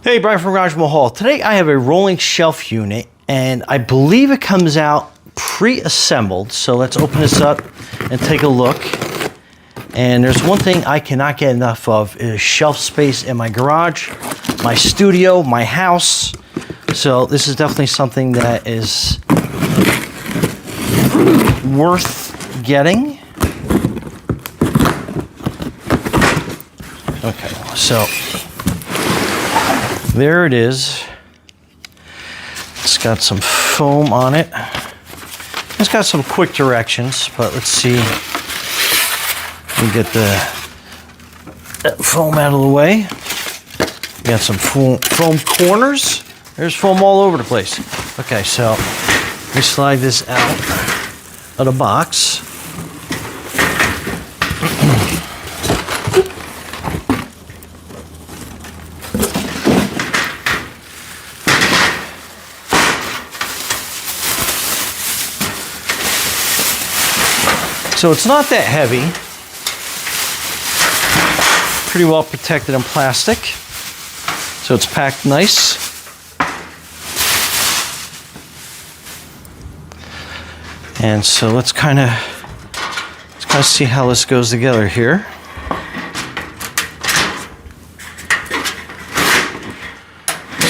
Hey, Brian from Garage Mahal. Today I have a rolling shelf unit and I believe it comes out pre-assembled. So let's open this up and take a look. And there's one thing I cannot get enough of is shelf space in my garage, my studio, my house. So this is definitely something that is worth getting. Okay, so there it is. It's got some foam on it. It's got some quick directions, but let's see. We get the foam out of the way. We got some foam corners. There's foam all over the place. Okay, so let me slide this out of the box. So it's not that heavy. Pretty well protected in plastic. So it's packed nice. And so let's kind of see how this goes together here.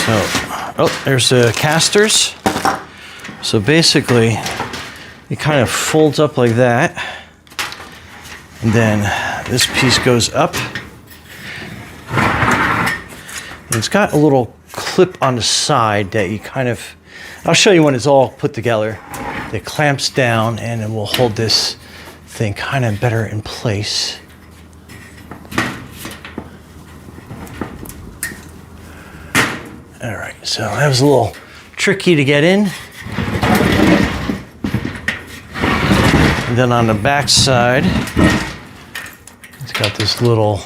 So, oh, there's the casters. So basically, it kind of folds up like that. And then this piece goes up. And it's got a little clip on the side that you kind of, I'll show you when it's all put together. It clamps down and it will hold this thing kind of better in place. All right, so that was a little tricky to get in. And then on the back side, it's got this little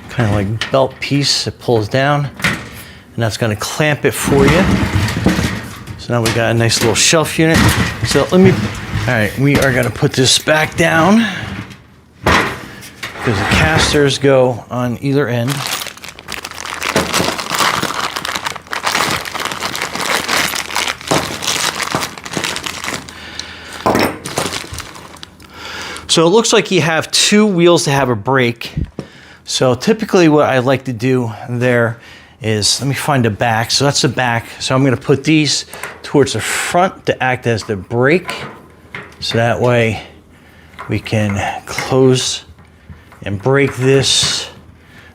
kind of like belt piece that pulls down, and that's going to clamp it for you. So now we got a nice little shelf unit. So all right, we are going to put this back down because the casters go on either end. So it looks like you have two wheels to have a brake. So typically what I like to do there is, let me find the back. So that's the back. So I'm gonna put these towards the front to act as the brake. So that way we can close and brake this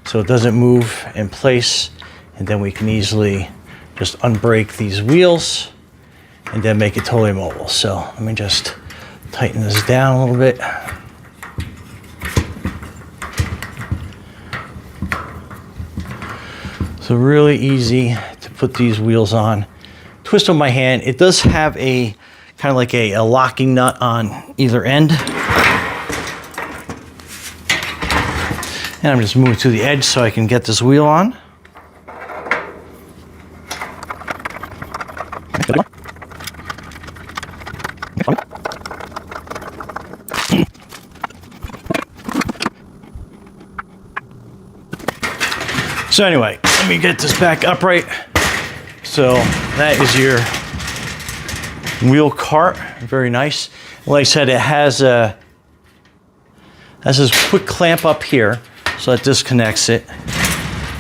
so it doesn't move in place. And then we can easily just unbrake these wheels and then make it totally mobile. So let me just tighten this down a little bit. So really easy to put these wheels on. Twist on my hand. It does have a kind of like a locking nut on either end. And I'm just moving to the edge so I can get this wheel on. So anyway, let me get this back upright. So that is your wheel cart, very nice. Like I said, it has this quick clamp up here, so that disconnects it.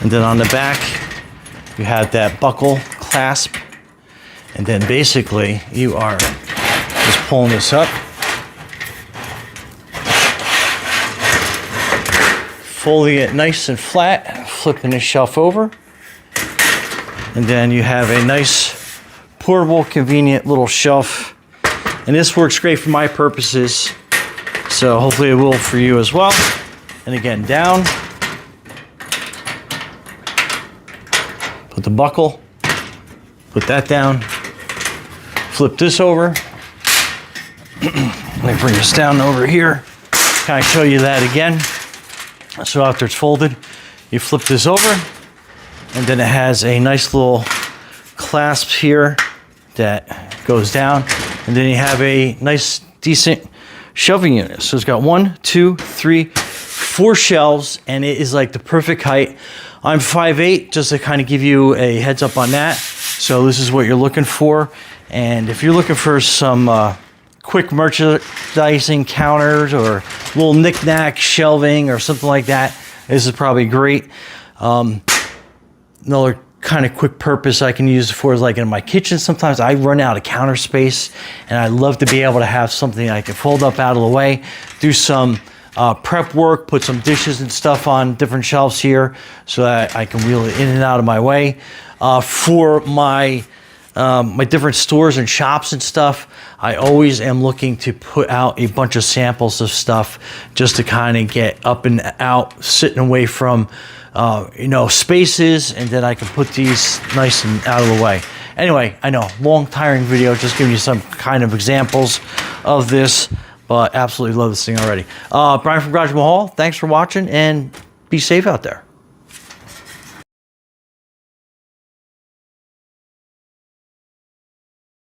And then on the back, you have that buckle clasp. And then basically, you are just pulling this up, folding it nice and flat, flipping this shelf over. And then you have a nice portable, convenient little shelf. And this works great for my purposes. So hopefully it will for you as well. And again, down. Put the buckle, put that down. Flip this over. Let me bring this down over here. Kind of show you that again. So after it's folded, you flip this over, and then it has a nice little clasp here that goes down, and then you have a nice, decent shelving unit. So it's got 1, 2, 3, 4 shelves, and it is like the perfect height. I'm 5'8", just to kind of give you a heads up on that. So this is what you're looking for. And if you're looking for some quick merchandising counters or little knick-knack shelving or something like that, this is probably great. Another kind of quick purpose I can use it for is like in my kitchen. Sometimes I run out of counter space and I love to be able to have something I can fold up out of the way, do some prep work, put some dishes and stuff on different shelves here so that I can wheel it in and out of my way. For my my different stores and shops and stuff, I always am looking to put out a bunch of samples of stuff just to kind of get up and out, sitting away from you know, spaces, and then I can put these nice and out of the way. Anyway, I know, long, tiring video, just giving you some kind of examples of this, but absolutely love this thing already. Brian from Garage Mahal, thanks for watching, and be safe out there.